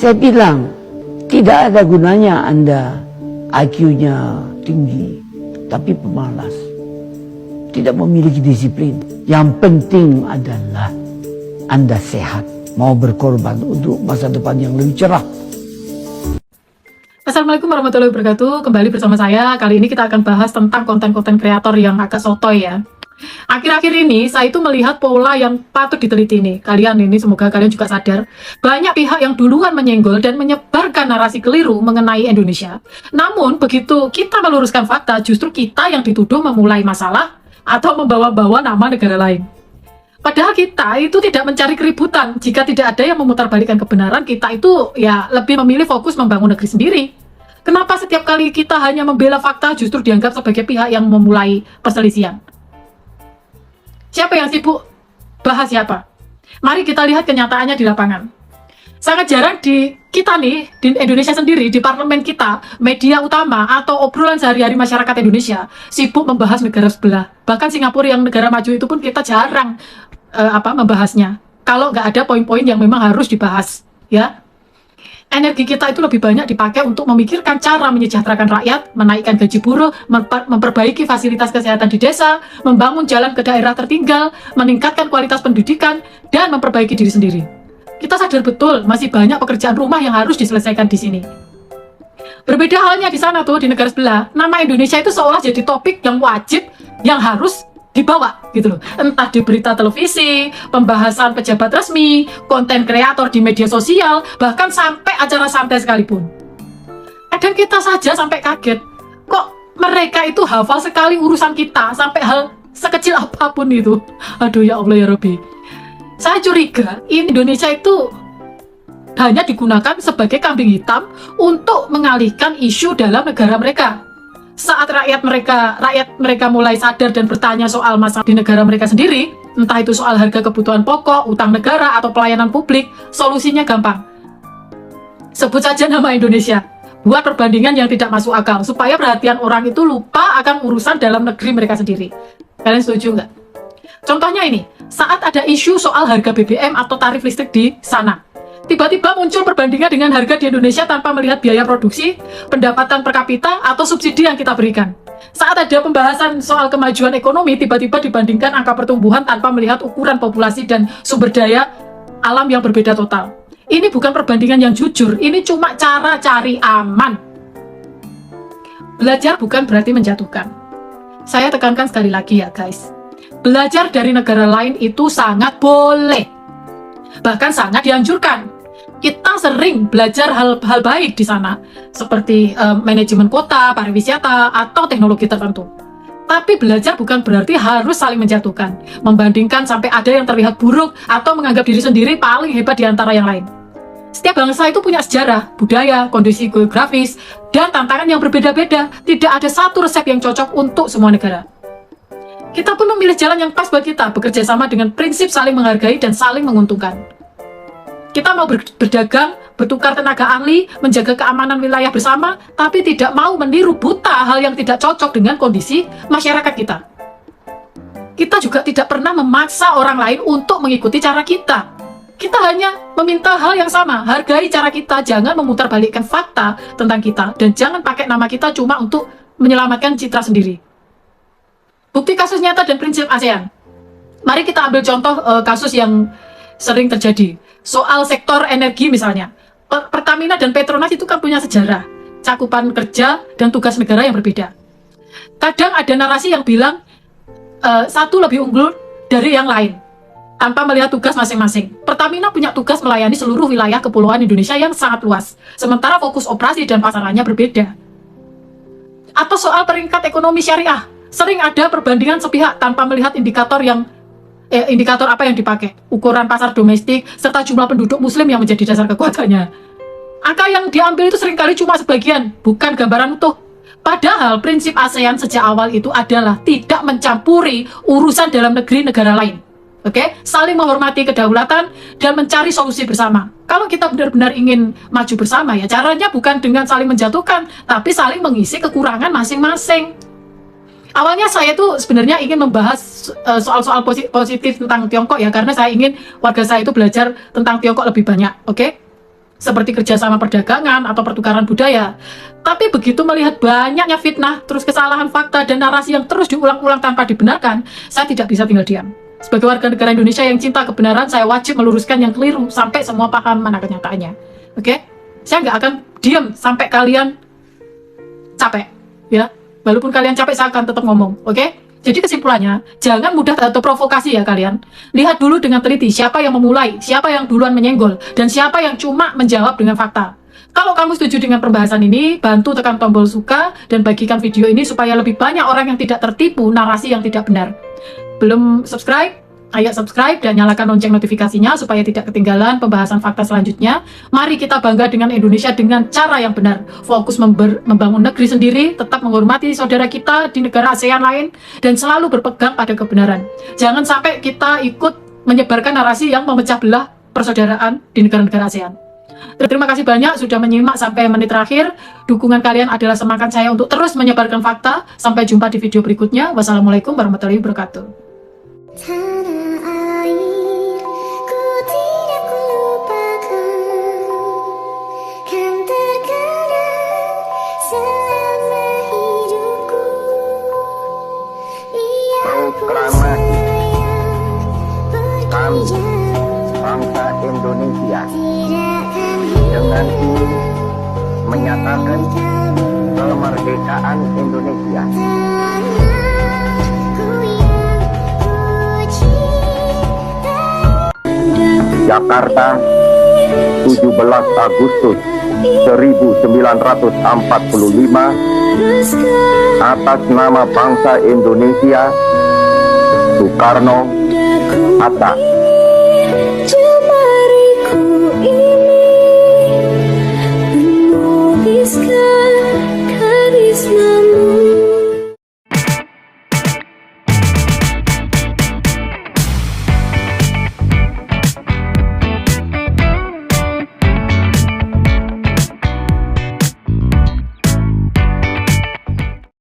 Saya bilang, tidak ada gunanya Anda IQ-nya tinggi, tapi pemalas, tidak memiliki disiplin. Yang penting adalah Anda sehat, mau berkorban untuk masa depan yang lebih cerah. Assalamualaikum warahmatullahi wabarakatuh. Kembali bersama saya. Kali ini kita akan bahas tentang konten-konten kreator yang agak sotoy ya. Akhir-akhir ini saya itu melihat pola yang patut diteliti nih. Kalian ini semoga kalian juga sadar. Banyak pihak yang duluan menyenggol dan menyebarkan narasi keliru mengenai Indonesia. Namun begitu kita meluruskan fakta, justru kita yang dituduh memulai masalah atau membawa-bawa nama negara lain. Padahal kita itu tidak mencari keributan. Jika tidak ada yang memutarbalikkan kebenaran, kita itu ya lebih memilih fokus membangun negeri sendiri. Kenapa setiap kali kita hanya membela fakta justru dianggap sebagai pihak yang memulai perselisihan? Siapa yang sibuk bahas siapa? Mari kita lihat kenyataannya di lapangan. Sangat jarang di kita nih, di Indonesia sendiri, di parlemen kita, media utama atau obrolan sehari-hari masyarakat Indonesia sibuk membahas negara sebelah. Bahkan Singapura yang negara maju itu pun kita jarang membahasnya. Kalau nggak ada poin-poin yang memang harus dibahas, ya. Energi kita itu lebih banyak dipakai untuk memikirkan cara menyejahterakan rakyat, menaikkan gaji buruh, memperbaiki fasilitas kesehatan di desa, membangun jalan ke daerah tertinggal, meningkatkan kualitas pendidikan, dan memperbaiki diri sendiri. Kita sadar betul masih banyak pekerjaan rumah yang harus diselesaikan di sini. Berbeda halnya di sana tuh, di negara sebelah, nama Indonesia itu seolah jadi topik yang wajib, yang harus dibawa gitu loh. Entah di berita televisi, pembahasan pejabat resmi, konten kreator di media sosial, bahkan sampai acara santai sekalipun. Kadang kita saja sampai kaget, kok mereka itu hafal sekali urusan kita sampai hal sekecil apapun itu. Aduh ya Allah ya Rabbi. Saya curiga Indonesia itu hanya digunakan sebagai kambing hitam untuk mengalihkan isu dalam negara mereka. Saat rakyat mereka mulai sadar dan bertanya soal masalah di negara mereka sendiri, entah itu soal harga kebutuhan pokok, utang negara, atau pelayanan publik, solusinya gampang. Sebut saja nama Indonesia. Buat perbandingan yang tidak masuk akal, supaya perhatian orang itu lupa akan urusan dalam negeri mereka sendiri. Kalian setuju nggak? Contohnya ini, saat ada isu soal harga BBM atau tarif listrik di sana, tiba-tiba muncul perbandingan dengan harga di Indonesia tanpa melihat biaya produksi, pendapatan per kapita, atau subsidi yang kita berikan. Saat ada pembahasan soal kemajuan ekonomi, tiba-tiba dibandingkan angka pertumbuhan tanpa melihat ukuran populasi dan sumber daya alam yang berbeda total. Ini bukan perbandingan yang jujur, ini cuma cara cari aman. Belajar bukan berarti menjatuhkan. Saya tekankan sekali lagi ya guys. Belajar dari negara lain itu sangat boleh. Bahkan sangat dianjurkan. Kita sering belajar hal-hal baik di sana, seperti manajemen kota, pariwisata, atau teknologi tertentu. Tapi belajar bukan berarti harus saling menjatuhkan, membandingkan sampai ada yang terlihat buruk, atau menganggap diri sendiri paling hebat di antara yang lain. Setiap bangsa itu punya sejarah, budaya, kondisi geografis, dan tantangan yang berbeda-beda. Tidak ada satu resep yang cocok untuk semua negara. Kita pun memilih jalan yang pas buat kita, bekerja sama dengan prinsip saling menghargai dan saling menguntungkan. Kita mau berdagang, bertukar tenaga ahli, menjaga keamanan wilayah bersama, tapi tidak mau meniru buta hal yang tidak cocok dengan kondisi masyarakat kita. Kita juga tidak pernah memaksa orang lain untuk mengikuti cara kita. Kita hanya meminta hal yang sama, hargai cara kita, jangan memutarbalikkan fakta tentang kita, dan jangan pakai nama kita cuma untuk menyelamatkan citra sendiri. Bukti kasus nyata dan prinsip ASEAN. Mari kita ambil contoh kasus yang sering terjadi. Soal sektor energi misalnya, Pertamina dan Petronas itu kan punya sejarah, cakupan kerja dan tugas negara yang berbeda. Kadang ada narasi yang bilang satu lebih unggul dari yang lain, tanpa melihat tugas masing-masing. Pertamina punya tugas melayani seluruh wilayah kepulauan Indonesia yang sangat luas, sementara fokus operasi dan pasarannya berbeda. Atau soal peringkat ekonomi syariah, sering ada perbandingan sepihak tanpa melihat indikator apa yang dipakai, ukuran pasar domestik, serta jumlah penduduk muslim yang menjadi dasar kekuatannya. Angka yang diambil itu seringkali cuma sebagian, bukan gambaran utuh. Padahal prinsip ASEAN sejak awal itu adalah tidak mencampuri urusan dalam negeri negara lain. Oke? Saling menghormati kedaulatan dan mencari solusi bersama. Kalau kita benar-benar ingin maju bersama ya, caranya bukan dengan saling menjatuhkan, tapi saling mengisi kekurangan masing-masing. Awalnya saya tuh sebenarnya ingin membahas soal-soal positif tentang Tiongkok ya, karena saya ingin warga saya itu belajar tentang Tiongkok lebih banyak, oke? seperti kerjasama perdagangan atau pertukaran budaya. Tapi begitu melihat banyaknya fitnah, terus kesalahan fakta dan narasi yang terus diulang-ulang tanpa dibenarkan, saya tidak bisa tinggal diam. Sebagai warga negara Indonesia yang cinta kebenaran, saya wajib meluruskan yang keliru sampai semua paham mana kenyataannya. Oke? Saya nggak akan diam sampai kalian capek, ya. Walaupun kalian capek, saya akan tetap ngomong. Oke? Jadi kesimpulannya, jangan mudah atau provokasi ya kalian. Lihat dulu dengan teliti siapa yang memulai, siapa yang duluan menyenggol, dan siapa yang cuma menjawab dengan fakta. Kalau kamu setuju dengan pembahasan ini, bantu tekan tombol suka dan bagikan video ini supaya lebih banyak orang yang tidak tertipu narasi yang tidak benar. Belum subscribe? Ayo subscribe dan nyalakan lonceng notifikasinya supaya tidak ketinggalan pembahasan fakta selanjutnya. Mari kita bangga dengan Indonesia dengan cara yang benar. Fokus membangun negeri sendiri, tetap menghormati saudara kita di negara ASEAN lain, dan selalu berpegang pada kebenaran. Jangan sampai kita ikut menyebarkan narasi yang memecah belah persaudaraan di negara-negara ASEAN. Terima kasih banyak sudah menyimak sampai menit terakhir. Dukungan kalian adalah semangat saya untuk terus menyebarkan fakta. Sampai jumpa di video berikutnya. Wassalamualaikum warahmatullahi wabarakatuh. Tanah air, ku tidak lupakan, kan terkenang selama hidupku. Proklamasi kami bangsa Indonesia dengan ini menyatakan kemerdekaan Indonesia. Jakarta, 17 Agustus 1945, atas nama bangsa Indonesia, Soekarno, Hatta.